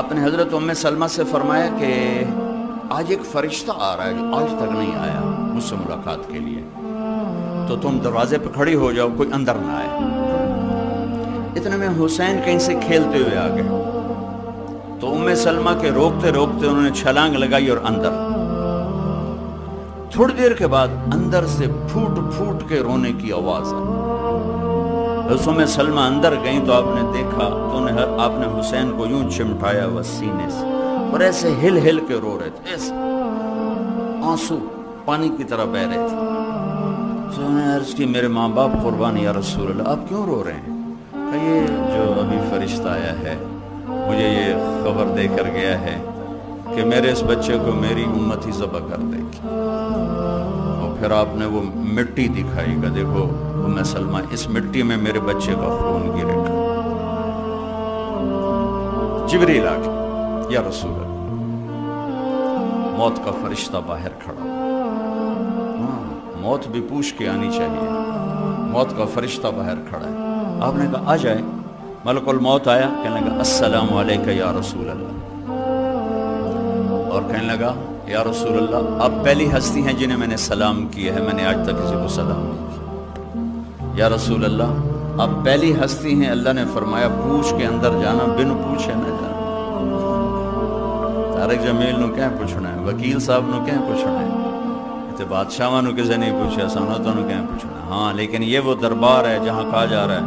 آپ نے حضرت ام سلمہ سے فرمایا کہ آج ایک فرشتہ آ رہا ہے جو آج تک نہیں آیا مجھ سے ملاقات کے لیے، تو تم دروازے پہ کھڑی ہو جاؤ، کوئی اندر نہ آئے۔ اتنے میں حسین کہیں سے کھیلتے ہوئے آ گئے، تو ام سلمہ کے روکتے روکتے انہوں نے چھلانگ لگائی اور اندر۔ تھوڑی دیر کے بعد اندر سے پھوٹ پھوٹ کے رونے کی آواز آئی۔ ام سلمہ اندر گئیں تو آپ نے دیکھا تو آپ نے حسین کو یوں چمٹایا ہوا سینے سے اور ایسے ہل ہل کے رو رہے تھے، ایسے آنسو پانی کی طرح بہ رہے تھے۔ تو انہوں نے عرض کی میرے ماں باپ قربان یا رسول اللہ، آپ کیوں رو رہے ہیں؟ کہ یہ جو ابھی فرشتہ آیا ہے مجھے یہ خبر دے کر گیا ہے کہ میرے اس بچے کو میری امت ہی ذبح کر دے گی۔ اور پھر آپ نے وہ مٹی دکھائی گا، دیکھو ام سلمہ اس مٹی میں میرے بچے کا خون گرے گا۔ جبریل آ گیا، یا رسول اللہ، موت کا فرشتہ باہر کھڑا، موت بھی پوچھ کے آنی چاہیے، موت کا فرشتہ باہر کھڑا ہے۔ آپ نے کہا آ جائے۔ ملک الموت آیا، کہنے لگا السلام علیکہ یا رسول اللہ، اور کہنے لگا یا رسول اللہ آپ پہلی ہستی ہیں جنہیں میں نے سلام کیا ہے، میں نے آج تک کسی کو سلام نہیں کیا۔ یا رسول اللہ آپ پہلی ہستی ہیں، اللہ نے فرمایا پوچھ کے اندر جانا، بن پوچھے نہ جانا۔ طارق جمیل نو کہیں پوچھنا ہے، وکیل صاحب نو کہیں پوچھنا ہے، بادشاہ نو کسے نہیں پوچھا، سنتوں نو کہیں پوچھنا۔ ہاں لیکن یہ وہ دربار ہے جہاں کہا جا رہا ہے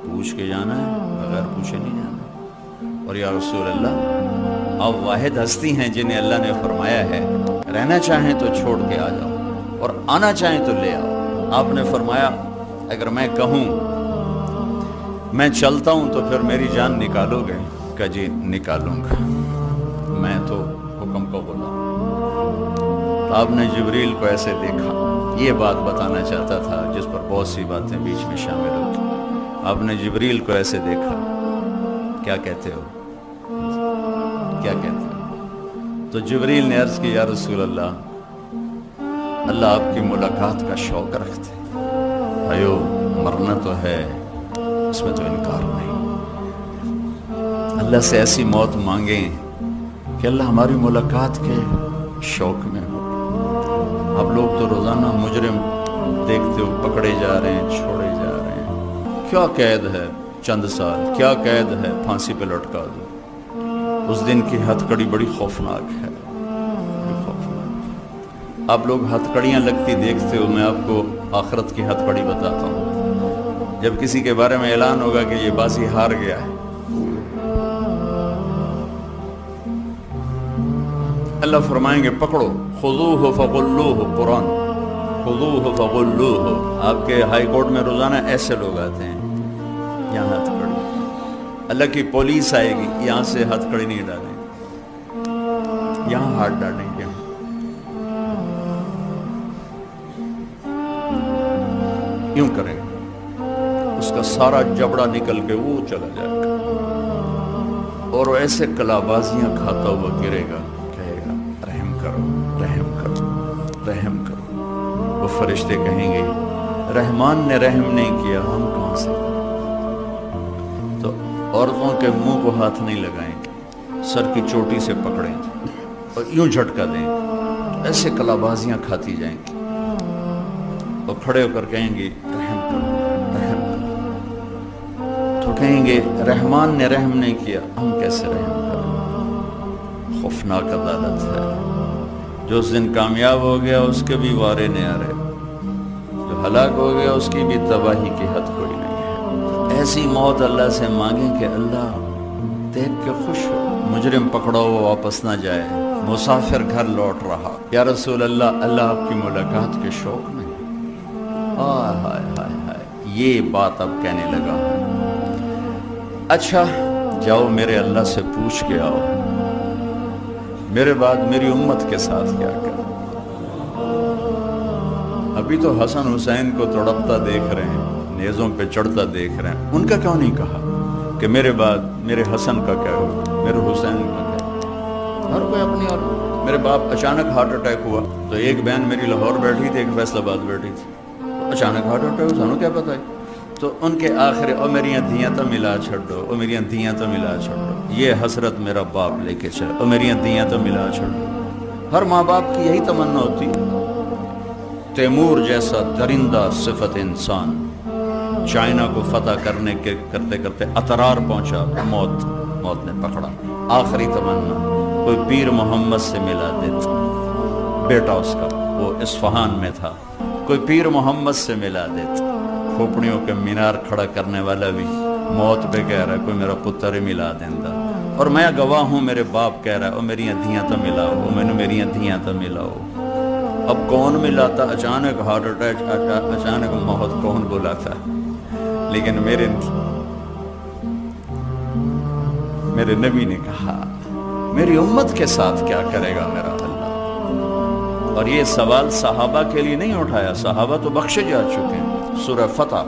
پوچھ کے جانا ہے، بغیر پوچھے نہیں جانا۔ اور یا رسول اللہ آپ واحد ہستی ہیں جنہیں اللہ نے فرمایا ہے رہنا چاہیں تو چھوڑ کے آ جاؤ اور آنا چاہیں تو لے آؤ۔ آپ نے فرمایا اگر میں کہوں میں چلتا ہوں تو پھر میری جان نکالو گے؟ کہ جی نکالوں گا، میں تو حکم کو غلام۔ آپ نے جبریل کو ایسے دیکھا، یہ بات بتانا چاہتا تھا جس پر بہت سی باتیں بیچ میں شامل ہوتی۔ آپ نے جبریل کو ایسے دیکھا، کیا کہتے ہو، کیا کہتے ہو؟ تو جبریل نے عرض کی یا رسول اللہ، اللہ آپ کی ملاقات کا شوق رکھتے، بھائیو مرنا تو ہے، اس میں تو انکار نہیں۔ اللہ سے ایسی موت مانگیں کہ اللہ ہماری ملاقات کے شوق میں ہو۔ اب لوگ تو روزانہ مجرم دیکھتے ہو پکڑے جا رہے ہیں، چھوڑے جا رہے ہیں، کیا قید ہے چند سال، کیا قید ہے پھانسی پہ لٹکا دو۔ اس دن کی ہتھ کڑی بڑی خوفناک ہے، بڑی خوفناک۔ آپ لوگ ہتھ کڑیاں لگتی دیکھتے ہو، میں آپ کو آخرت کی ہتھ کڑی بتاتا ہوں۔ جب کسی کے بارے میں اعلان ہوگا کہ یہ بازی ہار گیا ہے، اللہ فرمائیں گے پکڑو، خذوہ فغلوہ، قرآن خذوہ فغلوہ۔ آپ کے ہائی کورٹ میں روزانہ ایسے لوگ آتے ہیں، یہاں ہتھ کڑی، اللہ کی پولیس آئے گی، یہاں سے ہتھ کڑی نہیں ڈالیں گے، یہاں ہاتھ ڈالیں گے، یوں کریں گے، اس کا سارا جبڑا نکل کے وہ چلا جائے گا اور وہ ایسے کلابازیاں کھاتا ہوا گرے گا، رحم کرو، رحم کرو، رحم کرو۔ وہ فرشتے کہیں گے رحمان نے رحم نہیں کیا، ہم کہاں سے کریں؟ تو عورتوں کے منہ کو ہاتھ نہیں لگائیں گے، سر کی چوٹی سے پکڑیں گے اور یوں جھٹکا دیں گے، ایسے کلابازیاں کھاتی جائیں گی اور کھڑے ہو کر کہیں گے رحم کرو، رحم کرو۔ تو کہیں گے رحمان نے رحم نہیں کیا، ہم کیسے رحم کریں؟ خوفناک عدالت ہے۔ جو اس دن کامیاب ہو گیا اس کے بھی وارے نیارے، جو ہلاک ہو گیا اس کی بھی تباہی کی حد کوئی نہیں ہے۔ ایسی موت اللہ سے مانگیں کہ اللہ دیکھ کے خوش ہو، مجرم پکڑا ہوا واپس نہ جائے، مسافر گھر لوٹ رہا، یا رسول اللہ اللہ آپ کی ملاقات کے شوق میں۔ ہائے ہائے ہائے ہائے، یہ بات اب کہنے لگا ہوں۔ اچھا جاؤ میرے اللہ سے پوچھ کے آؤ میرے بعد میری امت کے ساتھ کیا کریں۔ ابھی تو حسن حسین کو تڑپتا دیکھ رہے ہیں، نیزوں پہ چڑھتا دیکھ رہے ہیں، ان کا کیوں نہیں کہا کہ میرے بعد میرے حسن کا کیا ہوگا، میرے حسین کا کیا؟ ہر کوئی اپنی، اور میرے باپ اچانک ہارٹ اٹیک ہوا تو ایک بہن میری لاہور بیٹھی تھی، ایک فیصل آباد بیٹھی تھی، اچانک ہارٹ اٹیک، سانو کیا پتہ ہے؟ تو ان کے آخر او میریاں دھیاں تو ملا چھڑو، او میریاں دھیاں تو ملا چھڑو، یہ حسرت میرا باپ لے کے چل، او میریاں دھیاں تو ملا چھڑو۔ ہر ماں باپ کی یہی تمنا ہوتی ہے۔ تیمور جیسا درندہ صفت انسان چائنا کو فتح کرنے کے کرتے کرتے اترار پہنچا، موت نے پکڑا۔ آخری تمنا کوئی پیر محمد سے ملا دیتا، بیٹا اس کا وہ اصفہان میں تھا، کوئی پیر محمد سے ملا دیتا۔ کھوپڑیوں کے مینار کھڑا کرنے والا بھی موت پہ کہہ رہا ہے کوئی میرا پتر ہی ملا دیندا، اور میں گواہ ہوں، میرے باپ کہہ رہا ہے او میریاں دھیاں تو ملاؤ، او مینوں میریاں دھیاں تو ملاؤ۔ اب کون ملاتا؟ اچانک ہارٹ اٹیک، اچانک موت کون بلاتا؟ لیکن میرے نبی نے کہا میری امت کے ساتھ کیا کرے گا میرا اللہ؟ اور یہ سوال صحابہ کے لیے نہیں اٹھایا، صحابہ تو بخشے جا چکے ہیں۔ سورہ فتح،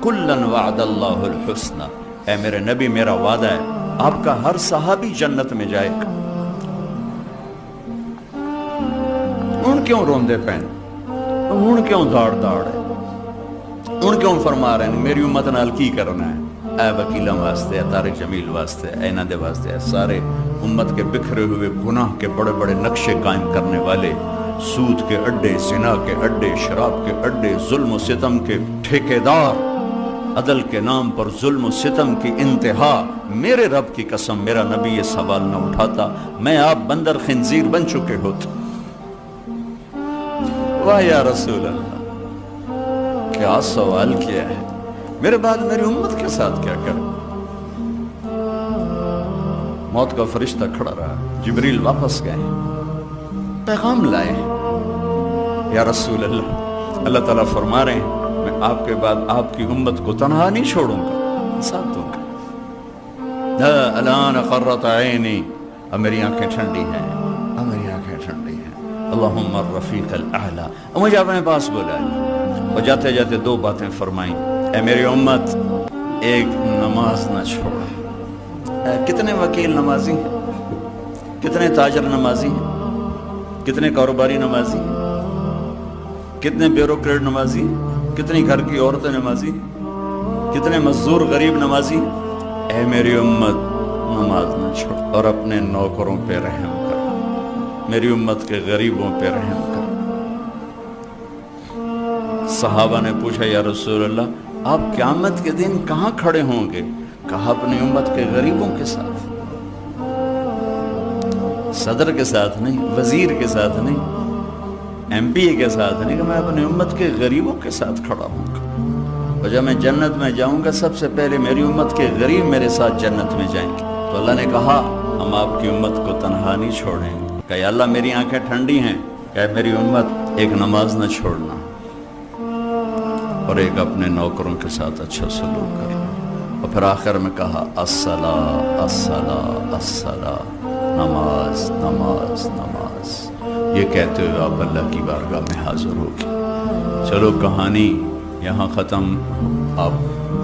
کلن وعد اللہ الحسنى، اے میرے نبی میرا وعدہ ہے آپ کا ہر صحابی جنت میں جائے گا۔ ان کیوں روندے پین، ان کیوں داڑ ہے، ان کیوں فرما رہے ہیں میری امت نال کی کرنا ہے؟ اے وکیلاں واسطے، اے طارق جمیل واسطے، اے انہاں دے واسطے، اے سارے امت کے بکھرے ہوئے گناہ کے بڑے بڑے نقشے قائم کرنے والے، سود کے اڈے، زنا کے اڈے، شراب کے اڈے، ظلم و ستم کے ٹھیکیدار، عدل کے نام پر ظلم و ستم کی انتہا۔ میرے رب کی قسم میرا نبی یہ سوال نہ اٹھاتا، میں آپ بندر خنزیر بن چکے ہوتے۔ واہ یا رسول اللہ، کیا سوال کیا ہے، میرے بعد میری امت کے ساتھ کیا کر؟ موت کا فرشتہ کھڑا رہا، جبریل واپس گئے، پیغام لائے، یا رسول اللہ، اللہ تعالیٰ فرما رہے ہیں میں آپ کے بعد آپ کی امت کو تنہا نہیں چھوڑوں گا، ساتھ دوں گا۔ الان قرۃ عینی، اب میری آنکھیں ٹھنڈی ہیں، اب میری آنکھیں ٹھنڈی ہیں، اللہم الرفیق الاعلی۔ اور مجھے اپنے پاس بلایا اور جاتے جاتے دو باتیں فرمائیں، اے میری امت ایک نماز نہ چھوڑ۔ کتنے وکیل نمازی ہیں، کتنے تاجر نمازی ہیں، کتنے کاروباری نمازی ہیں، کتنے بیوروکریٹ نمازی ہیں، کتنی گھر کی عورتیں نمازی ہیں، کتنے مزدور غریب نمازی ہیں۔ اے میری امت نماز نہ چھوڑ اور اپنے نوکروں پہ رحم کر، میری امت کے غریبوں پہ رحم کر۔ صحابہ نے پوچھا یا رسول اللہ آپ قیامت کے دن کہاں کھڑے ہوں گے؟ کہا اپنی امت کے غریبوں کے ساتھ، صدر کے ساتھ نہیں، وزیر کے ساتھ نہیں، ایم پی کے ساتھ نہیں، کہ میں اپنی امت کے غریبوں کے ساتھ کھڑا ہوں گا، اور جب میں جنت میں جاؤں گا سب سے پہلے میری امت کے غریب میرے ساتھ جنت میں جائیں گے۔ تو اللہ نے کہا ہم آپ کی امت کو تنہا نہیں چھوڑیں گے۔ کہ اللہ میری آنکھیں ٹھنڈی ہیں، کہ میری امت ایک نماز نہ چھوڑنا اور ایک اپنے نوکروں کے ساتھ اچھا سلوک کرنا۔ اور پھر آخر میں کہا الصلاۃ الصلاۃ الصلاۃ، نماز نماز نماز۔ یہ کہتے ہوئے آپ اللہ کی بارگاہ میں حاضر ہو گئے۔ چلو کہانی یہاں ختم، آپ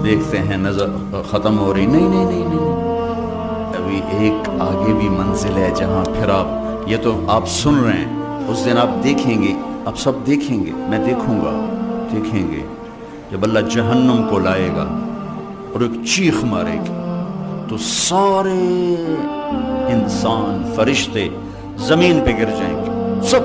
دیکھتے ہیں نظر ختم ہو رہی، نہیں نہیں نہیں نہیں، ابھی ایک آگے بھی منزل ہے جہاں پھر آپ، یہ تو آپ سن رہے ہیں، اس دن آپ دیکھیں گے، آپ سب دیکھیں گے، میں دیکھوں گا، دیکھیں گے جب اللہ جہنم کو لائے گا اور ایک چیخ مارے گی تو سارے انسان فرشتے زمین پہ گر جائیں گے سب،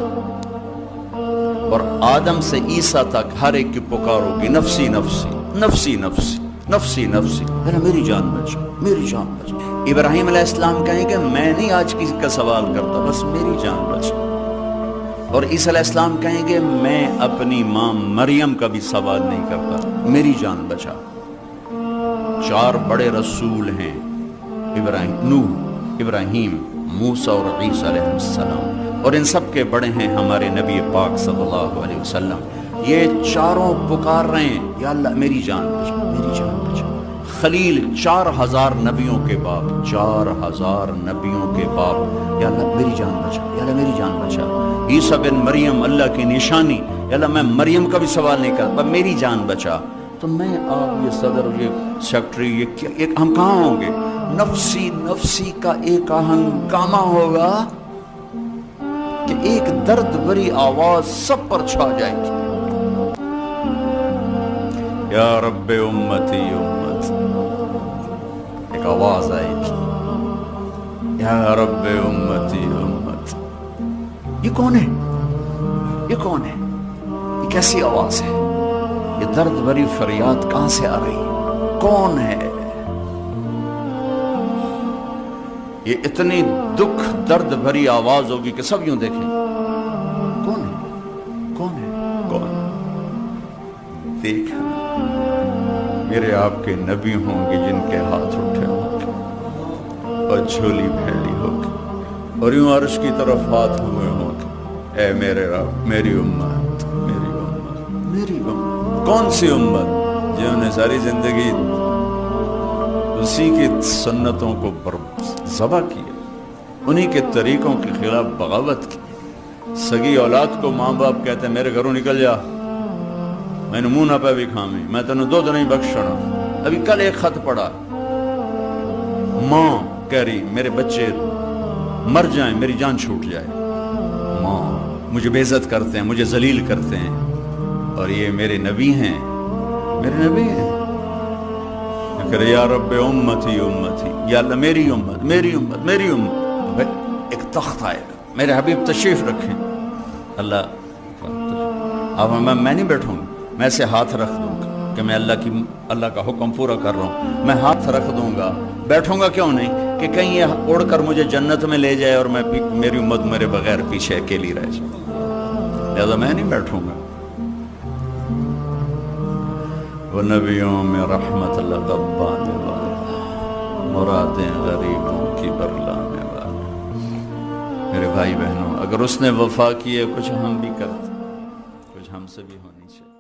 اور آدم سے عیسیٰ تک ہر ایک کی پکار ہوگی نفسی نفسی نفسی نفسی نفسی نفسی، میری جان بچا، میری جان بچا۔ ابراہیم علیہ السلام کہیں کہ میں نہیں آج کسی کا سوال کرتا، بس میری جان بچا۔ اور عیسیٰ علیہ السلام کہیں گے میں اپنی ماں مریم کا بھی سوال نہیں کرتا، میری جان بچا۔ چار بڑے رسول ہیں، نوح، ابراہیم، موسیٰ اور عیسیٰ علیہ السلام، اور ان سب کے بڑے ہیں ہمارے نبی پاک صلی اللہ علیہ وسلم۔ یہ چاروں پکار رہے ہیں یا اللہ میری جان بچا، میری جان بچا۔ خلیل 4000 نبیوں کے باپ، 4000 نبیوں کے باپ، یا اللہ میری جان بچا، یا اللہ میری جان بچا۔ عیسیٰ بن مریم اللہ کی نشانی، یا اللہ میں مریم کا بھی سوال نہیں کرتا، میری جان بچا۔ تو میں آپ یہ صدر، یہ سیکٹری، یہ ہم کہاں ہوں گے؟ نفسی نفسی کا ایک ہنگامہ ہوگا کہ ایک درد بھری آواز سب پر چھا جائے گی۔ یا رب امتی امت، ایک آواز آئی تھی یا رب امتی امت. یہ کون ہے؟ یہ کون ہے؟ یہ کیسی آواز ہے؟ یہ درد بھری فریاد کہاں سے آ رہی ہے؟ کون ہے یہ؟ اتنی دکھ درد بھری آواز ہوگی کہ سب یوں دیکھیں کون ہے کون ہے کون؟ دیکھا میرے آپ کے نبی ہوں گے جن کے ہاتھ اٹھے ہوں گے اور جھولی پھیلی ہوگی اور یوں عرش کی طرف ہاتھ ہوئے ہوں گے، اے میرے رب میری امت میری امت میری امت. کون سی امت؟ جنہوں نے ساری زندگی اسی کی سنتوں کو ذبح کیا، انہی کے طریقوں کے خلاف بغاوت کی. سگی اولاد کو ماں باپ کہتے ہیں میرے گھروں نکل جا، میں نے منہ نہ پہ بھی کھامی، میں تینوں دو نہیں بخشنا. ابھی کل ایک خط پڑا، ماں کہہ رہی میرے بچے مر جائیں میری جان چھوٹ جائے، ماں مجھے بے عزت کرتے ہیں مجھے ذلیل کرتے ہیں، اور یہ میرے نبی ہیں میرے نبی ہیں. کہ یا رب امتی امتی، یا اللہ میری امت میری امت میری امت. ایک تخت آئے گا، میرے حبیب تشریف رکھیں. اللہ اب میں نہیں بیٹھوں گا، میں ایسے ہاتھ رکھ دوں گا کہ میں اللہ کا حکم پورا کر رہا ہوں. میں ہاتھ رکھ دوں گا، بیٹھوں گا کیوں نہیں کہ کہیں یہ اڑ کر مجھے جنت میں لے جائے اور میں میری امت میرے بغیر پیچھے اکیلی رہ جائے. لہذا میں نہیں بیٹھوں گا. وہ نبیوں میں رحمت لقب بانے والا، مرادیں غریبوں کی برلانے والا. میرے بھائی بہنوں، اگر اس نے وفا کی ہے کچھ ہم بھی کرتے، کچھ ہم سے بھی ہونی چاہیے.